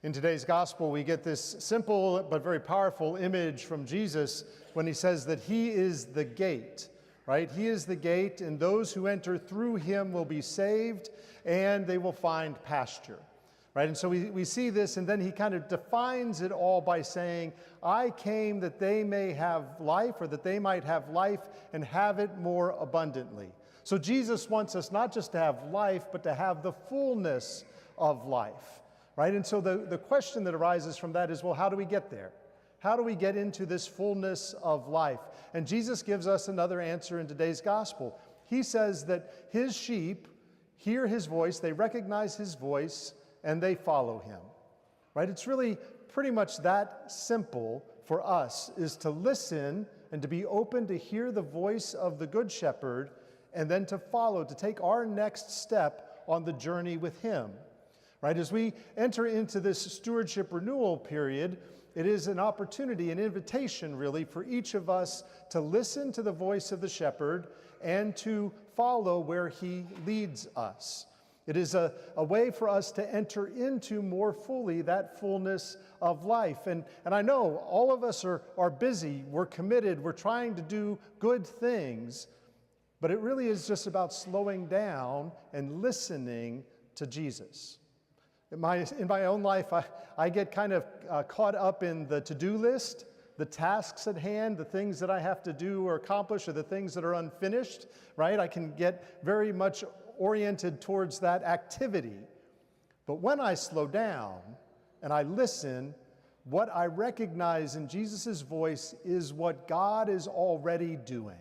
In today's gospel, we get this simple but very powerful image from Jesus when he says that he is the gate, right? He is the gate, and those who enter through him will be saved, and they will find pasture, right? And so we see this, and then he kind of defines it all by saying, I came that they may have life, or that they might have life and have it more abundantly. So Jesus wants us not just to have life, but to have the fullness of life. Right? And so the question that arises from that is, well, how do we get there? How do we get into this fullness of life? And Jesus gives us another answer in today's gospel. He says that his sheep hear his voice, they recognize his voice, and they follow him. Right? It's really pretty much that simple for us, is to listen and to be open to hear the voice of the Good Shepherd, and then to follow, to take our next step on the journey with him. Right? As we enter into this stewardship renewal period, it is an opportunity, an invitation really, for each of us to listen to the voice of the shepherd and to follow where he leads us. It is a way for us to enter into more fully that fullness of life. And I know all of us are busy, we're committed, we're trying to do good things, but it really is just about slowing down and listening to Jesus. In my own life, I get kind of caught up in the to-do list, the tasks at hand, the things that I have to do or accomplish, or the things that are unfinished, right? I can get very much oriented towards that activity. But when I slow down and I listen, what I recognize in Jesus' voice is what God is already doing.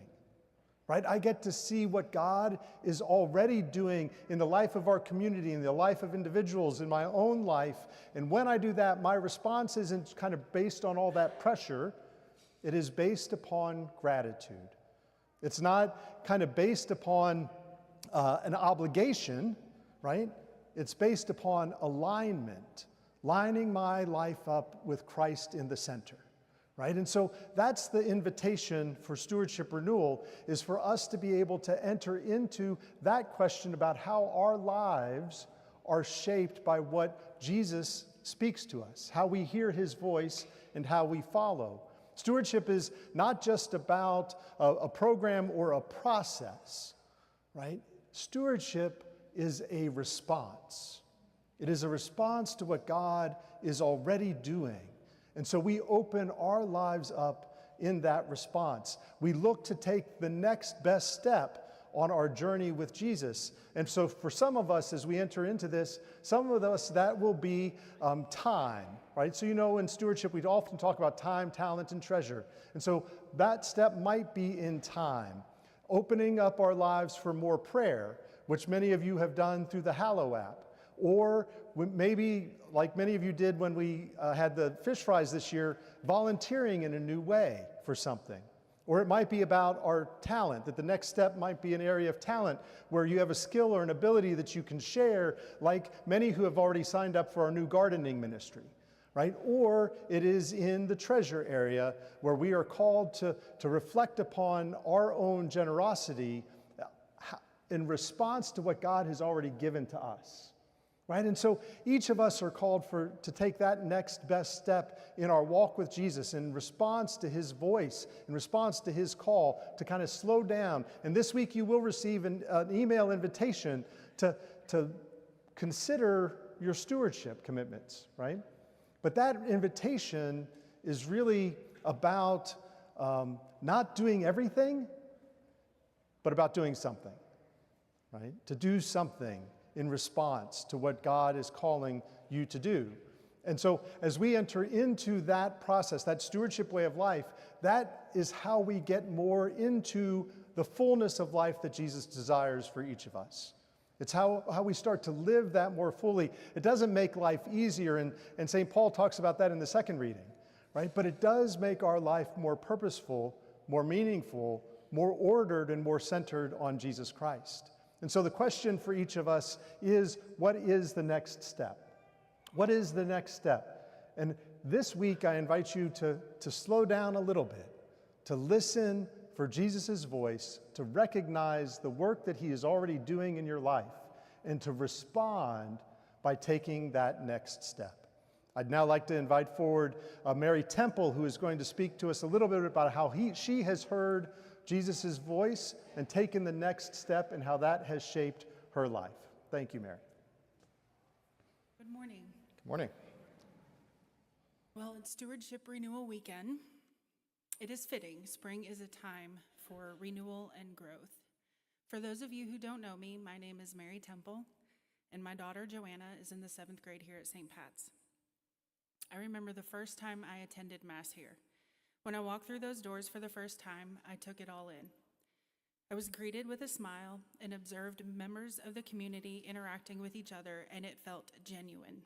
Right? I get to see what God is already doing in the life of our community, in the life of individuals, in my own life. And when I do that, my response isn't kind of based on all that pressure. It is based upon gratitude. It's not kind of based upon an obligation, right? It's based upon alignment, lining my life up with Christ in the center. Right? And so that's the invitation for stewardship renewal, is for us to be able to enter into that question about how our lives are shaped by what Jesus speaks to us, how we hear his voice and how we follow. Stewardship is not just about a program or a process, right? Stewardship is a response. It is a response to what God is already doing. And so we open our lives up in that response. We look to take the next best step on our journey with Jesus. And so for some of us, as we enter into this, some of us, that will be time, right? So in stewardship, we often talk about time, talent, and treasure. And so that step might be in time, opening up our lives for more prayer, which many of you have done through the Hallow app. Or maybe, like many of you did when we had the fish fries this year, volunteering in a new way for something. Or it might be about our talent, that the next step might be an area of talent where you have a skill or an ability that you can share, like many who have already signed up for our new gardening ministry, right? Or it is in the treasure area where we are called to reflect upon our own generosity in response to what God has already given to us. Right? And so each of us are called to take that next best step in our walk with Jesus in response to his voice, in response to his call, to kind of slow down. And this week you will receive an email invitation to consider your stewardship commitments, right? But that invitation is really about not doing everything, but about doing something, right? To do something in response to what God is calling you to do. And so as we enter into that process, that stewardship way of life, that is how we get more into the fullness of life that Jesus desires for each of us. It's how we start to live that more fully. It doesn't make life easier, and St. Paul talks about that in the second reading, right? But it does make our life more purposeful, more meaningful, more ordered, and more centered on Jesus Christ. And so the question for each of us is, what is the next step? What is the next step? And this week I invite you to slow down a little bit, to listen for Jesus' voice, to recognize the work that he is already doing in your life, and to respond by taking that next step. I'd now like to invite forward Mary Temple, who is going to speak to us a little bit about how she has heard Jesus' voice and taken the next step and how that has shaped her life. Thank you, Mary. Good morning. Good morning. Well, it's Stewardship Renewal Weekend. It is fitting. Spring is a time for renewal and growth. For those of you who don't know me, my name is Mary Temple, and my daughter Joanna is in the 7th grade here at St. Pat's. I remember the first time I attended Mass here. When I walked through those doors for the first time, I took it all in. I was greeted with a smile and observed members of the community interacting with each other, and it felt genuine.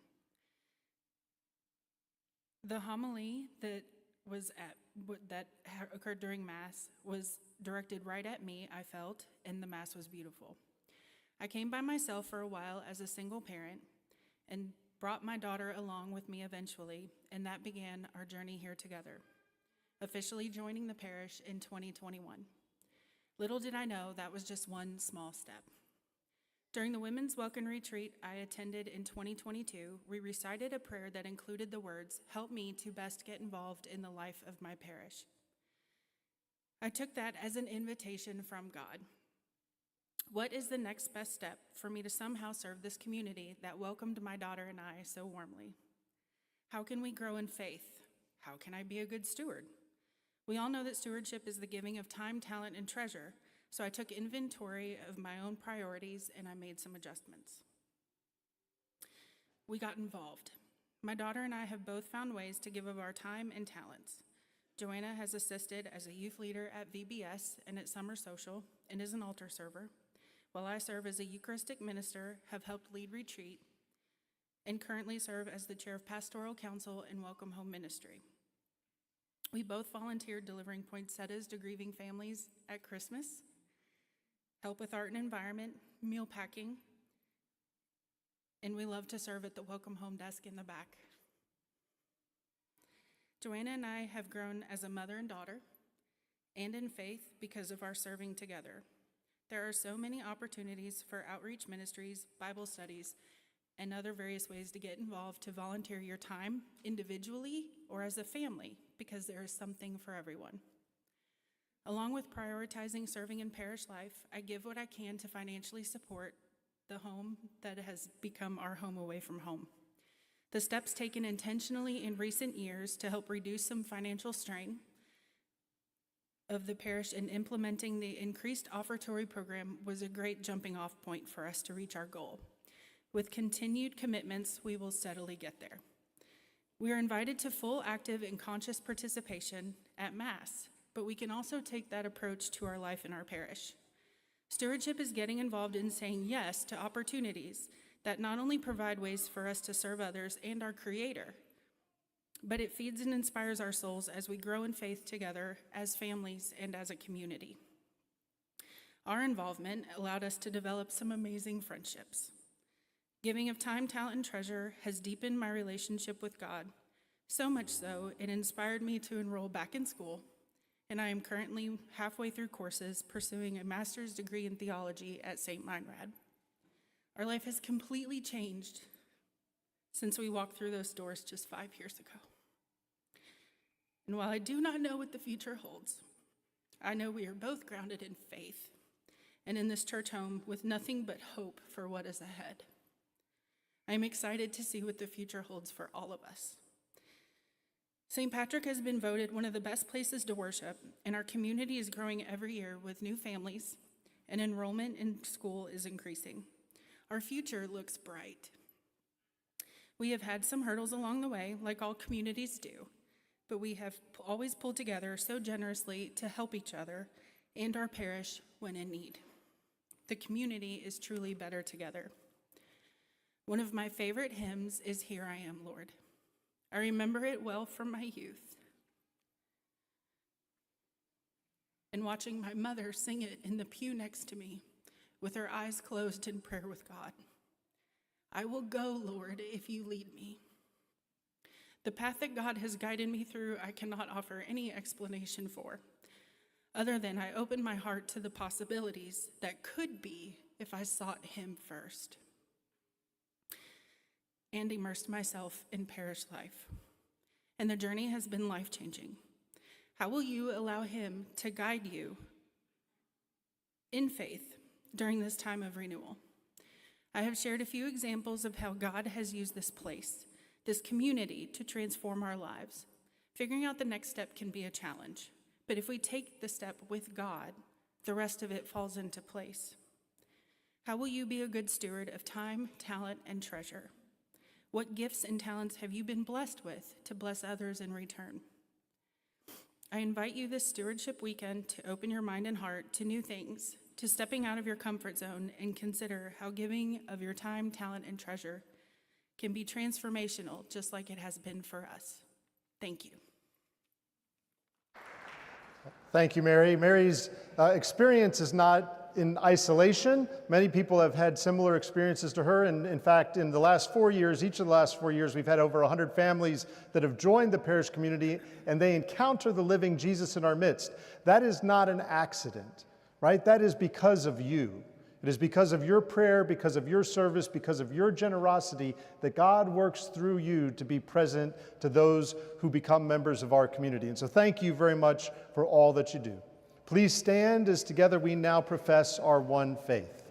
The homily that occurred during Mass was directed right at me, I felt, and the Mass was beautiful. I came by myself for a while as a single parent and brought my daughter along with me eventually, and that began our journey here together, officially joining the parish in 2021. Little did I know that was just one small step. During the Women's Welcome Retreat I attended in 2022, we recited a prayer that included the words, "Help me to best get involved in the life of my parish." I took that as an invitation from God. What is the next best step for me to somehow serve this community that welcomed my daughter and I so warmly? How can we grow in faith? How can I be a good steward? We all know that stewardship is the giving of time, talent, and treasure, so I took inventory of my own priorities and I made some adjustments. We got involved. My daughter and I have both found ways to give of our time and talents. Joanna has assisted as a youth leader at VBS and at Summer Social and is an altar server, while I serve as a Eucharistic minister, have helped lead retreat, and currently serve as the chair of Pastoral Council and Welcome Home Ministry. We both volunteered delivering poinsettias to grieving families at Christmas, help with art and environment, meal packing, and we love to serve at the Welcome Home desk in the back. Joanna and I have grown as a mother and daughter, and in faith because of our serving together. There are so many opportunities for outreach ministries, Bible studies, and other various ways to get involved to volunteer your time individually or as a family, because there is something for everyone. Along with prioritizing serving in parish life, I give what I can to financially support the home that has become our home away from home. The steps taken intentionally in recent years to help reduce some financial strain of the parish in implementing the increased offertory program was a great jumping off point for us to reach our goal. With continued commitments, we will steadily get there. We are invited to full, active, and conscious participation at Mass, but we can also take that approach to our life in our parish. Stewardship is getting involved in saying yes to opportunities that not only provide ways for us to serve others and our Creator, but it feeds and inspires our souls as we grow in faith together as families and as a community. Our involvement allowed us to develop some amazing friendships. Giving of time, talent, and treasure has deepened my relationship with God, so much so it inspired me to enroll back in school, and I am currently halfway through courses pursuing a master's degree in theology at St. Meinrad. Our life has completely changed since we walked through those doors just 5 years ago. And while I do not know what the future holds, I know we are both grounded in faith and in this church home with nothing but hope for what is ahead. I am excited to see what the future holds for all of us. St. Patrick has been voted one of the best places to worship, and our community is growing every year with new families, and enrollment in school is increasing. Our future looks bright. We have had some hurdles along the way, like all communities do, but we have always pulled together so generously to help each other and our parish when in need. The community is truly better together. One of my favorite hymns is "Here I Am, Lord." I remember it well from my youth, and watching my mother sing it in the pew next to me with her eyes closed in prayer with God. I will go, Lord, if you lead me. The path that God has guided me through, I cannot offer any explanation for, other than I open my heart to the possibilities that could be if I sought him first. and immersed myself in parish life. And the journey has been life-changing. How will you allow him to guide you in faith during this time of renewal? I have shared a few examples of how God has used this place, this community, to transform our lives. Figuring out the next step can be a challenge, but if we take the step with God, the rest of it falls into place. How will you be a good steward of time, talent, and treasure? What gifts and talents have you been blessed with to bless others in return? I invite you this stewardship weekend to open your mind and heart to new things, to stepping out of your comfort zone and consider how giving of your time, talent, and treasure can be transformational, just like it has been for us. Thank you. Thank you, Mary. Mary's experience is not in isolation. Many people have had similar experiences to her, and in fact, in the last 4 years, each of the last 4 years, we've had over 100 families that have joined the parish community, and they encounter the living Jesus in our midst. That is not an accident, right? That is because of you. It is because of your prayer, because of your service, because of your generosity that God works through you to be present to those who become members of our community. And so thank you very much for all that you do. Please stand as together we now profess our one faith.